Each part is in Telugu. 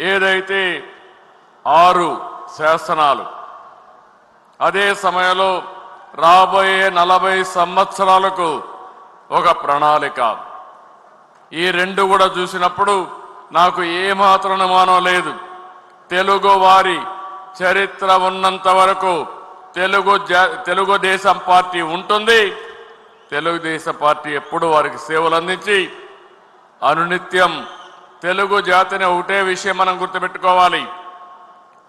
ఏదైతే 6 శాసనాలు, అదే సమయంలో రాబోయే 40 సంవత్సరాలకు ఒక ప్రణాళిక, ఈ రెండు కూడా చూసినప్పుడు నాకు ఏమాత్రం అనుమానం లేదు. తెలుగు వారి చరిత్ర ఉన్నంత వరకు తెలుగుదేశం పార్టీ ఉంటుంది. తెలుగుదేశం పార్టీ ఎప్పుడు వారికి సేవలు అందించి అనునిత్యం తెలుగు జాతిని ఒకటే విషయం మనం గుర్తుపెట్టుకోవాలి,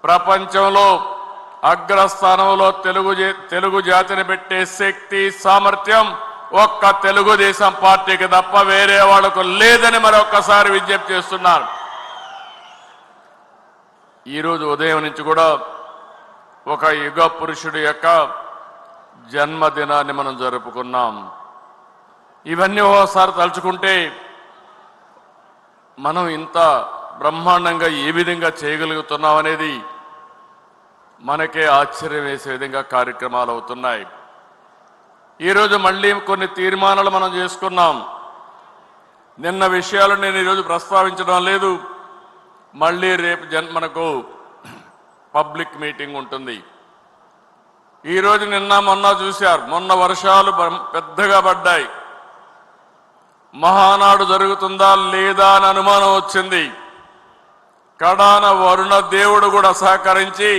ప్రపంచంలో అగ్రస్థానంలో తెలుగు జాతిని పెట్టే శక్తి సామర్థ్యం ఒక్క తెలుగుదేశం పార్టీకి తప్ప వేరే వాళ్లకు లేదని మరొక్కసారి విజ్ఞప్తి చేస్తున్నారు. ఈరోజు ఉదయం నుంచి కూడా ఒక యుగ పురుషుడి యొక్క జన్మదినాన్ని మనం జరుపుకున్నాం. ఇవన్నీ ఒకసారి తలుచుకుంటే మనం ఇంత బ్రహ్మాండంగా ఏ విధంగా చేయగలుగుతున్నాం అనేది మనకే ఆశ్చర్యం వేసే విధంగా కార్యక్రమాలు అవుతున్నాయి. ఈరోజు మళ్ళీ కొన్ని తీర్మానాలు మనం చేసుకున్నాం. నిన్న విషయాలు నేను ఈరోజు ప్రస్తావించడం లేదు. మళ్ళీ రేపు మనకు పబ్లిక్ మీటింగ్ ఉంటుంది. ఈరోజు నిన్న మొన్న చూశారు, మొన్న వర్షాలు పెద్దగా పడ్డాయి. మహానాడు జరుగుతుందా లేదా అని అనుమానం వచ్చింది. కడాన వరుణ దేవుడు కూడా సహకరించి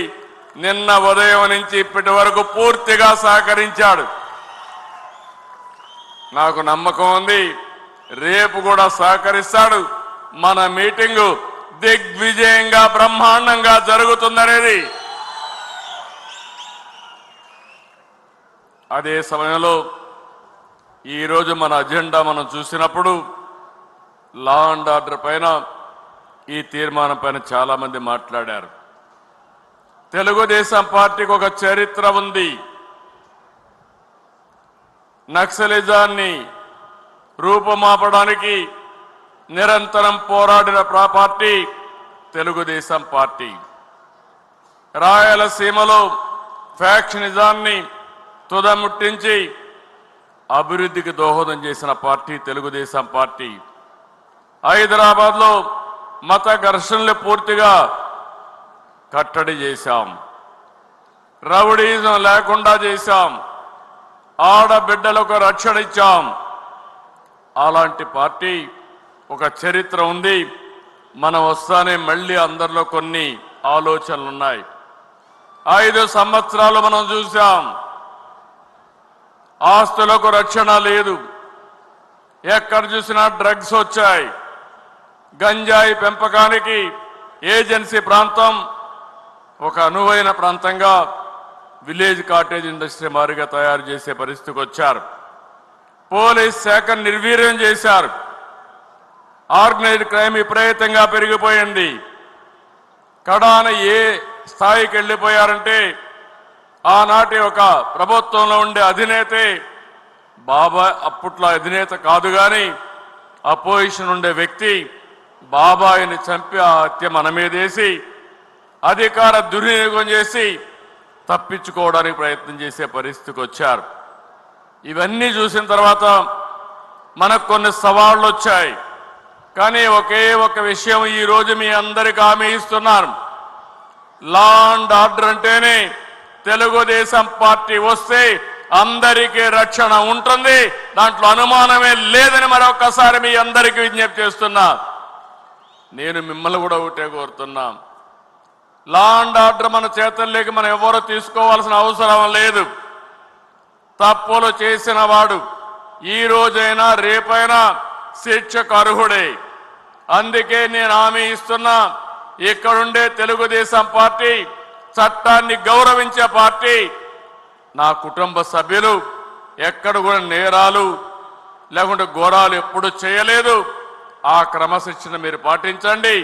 నిన్న ఉదయం నుంచి ఇప్పటి వరకు పూర్తిగా సహకరించాడు. నాకు నమ్మకం ఉంది రేపు కూడా సహకరిస్తాడు. మన మీటింగు దిగ్విజయంగా బ్రహ్మాండంగా జరుగుతుందనేది. అదే సమయంలో ఈరోజు మన అజెండా మనం చూసినప్పుడు లా అండ్ ఆర్డర్ పైన, ఈ తీర్మానం పైన చాలా మంది మాట్లాడారు. తెలుగుదేశం పార్టీకి ఒక చరిత్ర ఉంది. నక్సలిజాన్ని రూపుమాపడానికి నిరంతరం పోరాడిన పార్టీ తెలుగుదేశం పార్టీ. రాయలసీమలో ఫ్యాక్షనిజాన్ని తుదముట్టించి అభివృద్ధికి దోహదం చేసిన పార్టీ తెలుగుదేశం పార్టీ. హైదరాబాద్లో మత ఘర్షణలు పూర్తిగా కట్టడి చేశాం. రౌడీజం లేకుండా చేశాం. ఆడబిడ్డలకు రక్షణ ఇచ్చాం. అలాంటి పార్టీ ఒక చరిత్ర ఉంది. మనం వస్తానే మళ్ళీ అందరిలో కొన్ని ఆలోచనలు ఉన్నాయి. 5 సంవత్సరాలు మనం చూసాం, ఆస్తులకు రక్షణ లేదు. ఎక్కడ చూసినా డ్రగ్స్ వచ్చాయి. గంజాయి పెంపకానికి ఏజెన్సీ ప్రాంతం ఒక అనువైన ప్రాంతంగా విలేజ్ కాటేజ్ ఇండస్ట్రీ మారిగా తయారు చేసే పరిస్థితికి వచ్చారు. పోలీస్ శాఖ నిర్వీర్యం చేశారు. ఆర్గనైజ్డ్ క్రైమ్ విపరీతంగా పెరిగిపోయింది. కడాన ఏ స్థాయికి వెళ్ళిపోయారంటే ఆనాటి ఒక ప్రభుత్వంలో ఉండే అధినేతే బాబా, అప్పట్లో అధినేత కాదు కానీ అపోజిషన్ ఉండే వ్యక్తి బాబాయిని చంపి ఆ హత్య మన మీదేసి అధికార దుర్వినియోగం చేసి తప్పించుకోవడానికి ప్రయత్నం చేసే పరిస్థితికి వచ్చారు. ఇవన్నీ చూసిన తర్వాత మనకు కొన్ని సవాళ్లు వచ్చాయి. కానీ ఒకే ఒక విషయం ఈరోజు మీ అందరికీ హామీ ఇస్తున్నాను. లా అండ్ ఆర్డర్ అంటేనే తెలుగుదేశం పార్టీ వస్తే అందరికీ రక్షణ ఉంటుంది. దాంట్లో అనుమానమే లేదని మరొకసారి మీ అందరికీ విజ్ఞప్తి చేస్తున్నా. నేను మిమ్మల్ని కూడా ఒకటే కోరుతున్నా, లా అండ్ ఆర్డర్ మన చేతుల్లోకి మనం ఎవరో తీసుకోవాల్సిన అవసరం లేదు. తప్పులు చేసిన వాడు ఈ రోజైనా రేపైనా శిక్షకు అర్హుడే. అందుకే నేను హామీ ఇస్తున్నా, ఇక్కడుండే తెలుగుదేశం పార్టీ చట్టాన్ని గౌరవించే పార్టీ. నా కుటుంబ సభ్యులు ఎక్కడ కూడా నేరాలు లేకుంటే ఘోరాలు ఎప్పుడు చేయలేదు. ఆ క్రమశిక్షణ మీరు పాటించండి.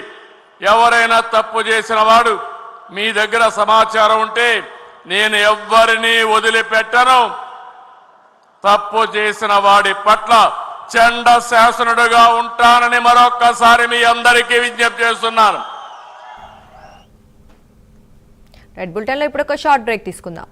ఎవరైనా తప్పు చేసిన వాడు మీ దగ్గర సమాచారం ఉంటే నేను ఎవ్వరినీ వదిలిపెట్టను. తప్పు చేసిన వాడి పట్ల చండ శాసనుడుగా ఉంటానని మరొక్కసారి మీ అందరికీ విజ్ఞప్తి చేస్తున్నాను. రెడ్ బులెటిన్లో ఇప్పుడు ఒక షార్ట్ బ్రేక్ తీసుకుందాం.